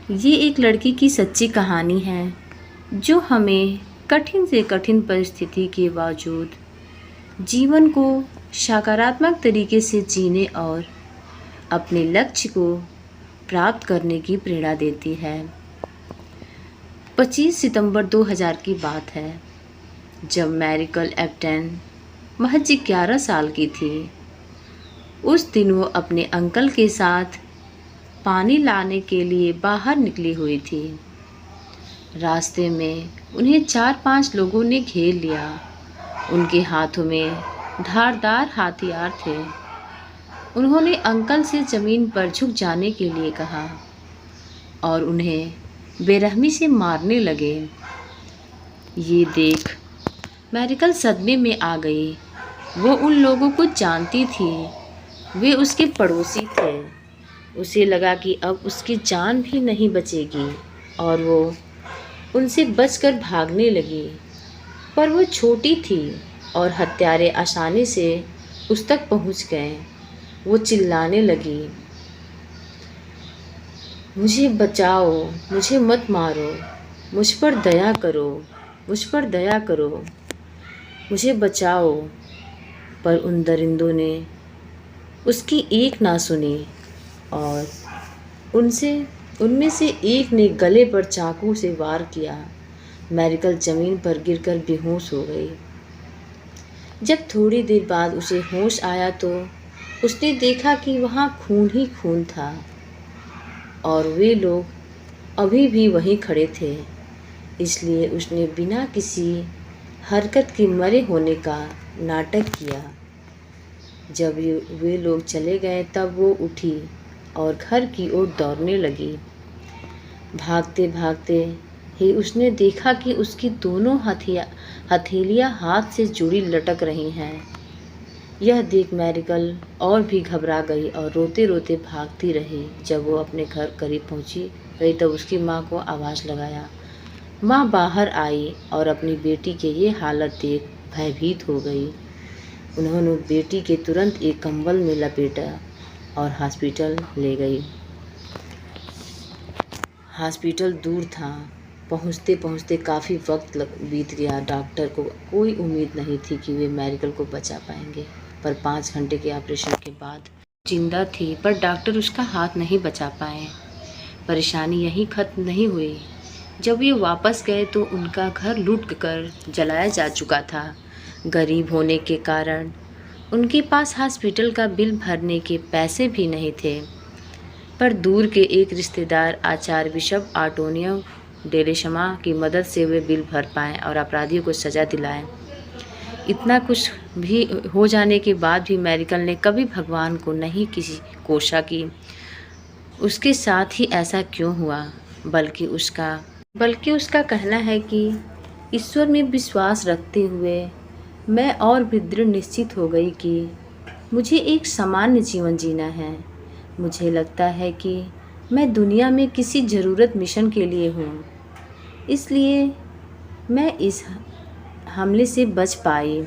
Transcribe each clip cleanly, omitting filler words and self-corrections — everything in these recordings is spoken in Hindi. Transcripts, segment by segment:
ये एक लड़की की सच्ची कहानी है जो हमें कठिन से कठिन परिस्थिति के बावजूद जीवन को सकारात्मक तरीके से जीने और अपने लक्ष्य को प्राप्त करने की प्रेरणा देती है। 25 सितंबर 2000 की बात है, जब मैरिकल एप्टन महज 11 साल की थी। उस दिन वो अपने अंकल के साथ पानी लाने के लिए बाहर निकली हुई थी। रास्ते में उन्हें 4-5 लोगों ने घेर लिया। उनके हाथों में धारदार हथियार थे। उन्होंने अंकल से ज़मीन पर झुक जाने के लिए कहा और उन्हें बेरहमी से मारने लगे। ये देख मैरिकल सदमे में आ गई। वो उन लोगों को जानती थी, वे उसके पड़ोसी थे। उसे लगा कि अब उसकी जान भी नहीं बचेगी और वो उनसे बचकर भागने लगी, पर वो छोटी थी और हत्यारे आसानी से उस तक पहुंच गए। वो चिल्लाने लगी, मुझे बचाओ, मुझे मत मारो, मुझ पर दया करो, मुझ पर दया करो, मुझे बचाओ। पर उन दरिंदों ने उसकी एक ना सुनी और उनमें से एक ने गले पर चाकू से वार किया। मैरिकल ज़मीन पर गिरकर बेहोश हो गई। जब थोड़ी देर बाद उसे होश आया तो उसने देखा कि वहाँ खून ही खून था और वे लोग अभी भी वहीं खड़े थे। इसलिए उसने बिना किसी हरकत के मरे होने का नाटक किया। जब वे लोग चले गए तब वो उठी और घर की ओर दौड़ने लगी। भागते भागते ही उसने देखा कि उसकी दोनों हथेलियां हाथ से जुड़ी लटक रही हैं। यह देख मैरिकल और भी घबरा गई और रोते रोते भागती रही। जब वो अपने घर करीब पहुंची गई तब उसकी माँ को आवाज़ लगाया। माँ बाहर आई और अपनी बेटी के ये हालत देख भयभीत हो गई। उन्होंने बेटी के तुरंत एक कंबल में लपेटा और हॉस्पिटल ले गई। हॉस्पिटल दूर था। पहुंचते पहुंचते काफ़ी वक्त बीत गया। डॉक्टर को कोई उम्मीद नहीं थी कि वे मैरिकल को बचा पाएंगे, पर 5 घंटे के ऑपरेशन के बाद जिंदा थी, पर डॉक्टर उसका हाथ नहीं बचा पाए। परेशानी यहीं खत्म नहीं हुई। जब ये वापस गए तो उनका घर लूट कर जलाया जा चुका था। गरीब होने के कारण उनके पास हॉस्पिटल का बिल भरने के पैसे भी नहीं थे, पर दूर के एक रिश्तेदार आचार्य बिशप आंटोनियो डेलेशमा की मदद से वे बिल भर पाएँ और अपराधियों को सज़ा दिलाएं। इतना कुछ भी हो जाने के बाद भी मैरिकल ने कभी भगवान को नहीं किसी कोशा कि उसके साथ ही ऐसा क्यों हुआ, बल्कि उसका कहना है कि ईश्वर में विश्वास रखते हुए मैं और भी दृढ़ निश्चित हो गई कि मुझे एक सामान्य जीवन जीना है। मुझे लगता है कि मैं दुनिया में किसी ज़रूरत मिशन के लिए हूँ, इसलिए मैं इस हमले से बच पाई।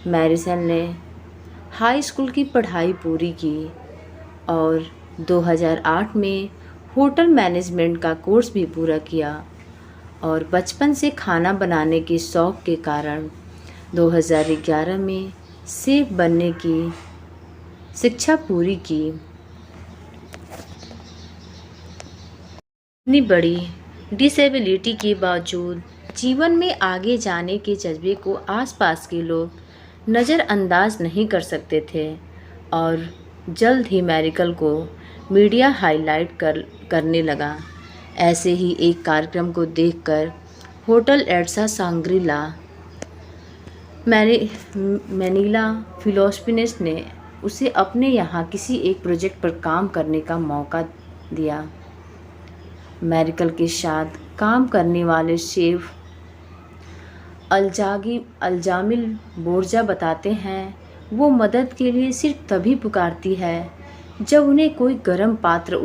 मैरिसल ने हाई स्कूल की पढ़ाई पूरी की और 2008 में होटल मैनेजमेंट का कोर्स भी पूरा किया और बचपन से खाना बनाने के शौक़ के कारण 2011 में शेफ बनने की शिक्षा पूरी की। इतनी बड़ी डिसेबिलिटी के बावजूद जीवन में आगे जाने के जज्बे को आसपास के लोग नज़रअंदाज नहीं कर सकते थे और जल्द ही मैरिकल को मीडिया हाईलाइट करने लगा। ऐसे ही एक कार्यक्रम को देखकर होटल एड्सा सांग्रीला मैनिला फिलिपींस ने उसे अपने यहाँ किसी एक प्रोजेक्ट पर काम करने का मौका दिया। मैरिकल के साथ काम करने वाले शेफ अल्जामिल बोर्जा बताते हैं, वो मदद के लिए सिर्फ तभी पुकारती है जब उन्हें कोई गर्म पात्र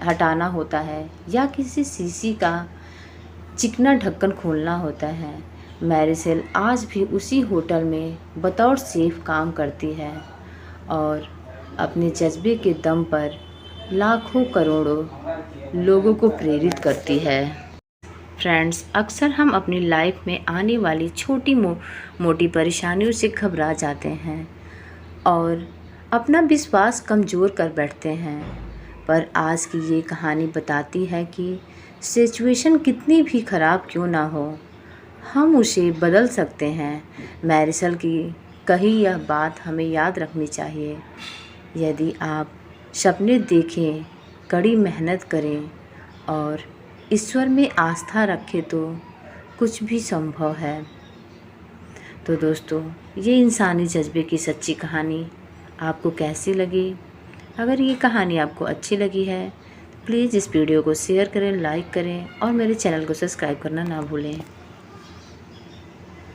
हटाना होता है या किसी शीशी का चिकना ढक्कन खोलना होता है। मैरिसेल आज भी उसी होटल में बतौर शेफ काम करती है और अपने जज्बे के दम पर लाखों करोड़ों लोगों को प्रेरित करती है। फ्रेंड्स, अक्सर हम अपनी लाइफ में आने वाली छोटी मोटी परेशानियों से घबरा जाते हैं और अपना विश्वास कमज़ोर कर बैठते हैं। पर आज की ये कहानी बताती है कि सिचुएशन कितनी भी ख़राब क्यों ना हो, हम उसे बदल सकते हैं। मैरिसल की कही यह बात हमें याद रखनी चाहिए। यदि आप सपने देखें, कड़ी मेहनत करें और ईश्वर में आस्था रखें तो कुछ भी संभव है। तो दोस्तों, ये इंसानी जज्बे की सच्ची कहानी आपको कैसी लगी? अगर ये कहानी आपको अच्छी लगी है, प्लीज़ इस वीडियो को शेयर करें, लाइक करें और मेरे चैनल को सब्सक्राइब करना ना भूलें।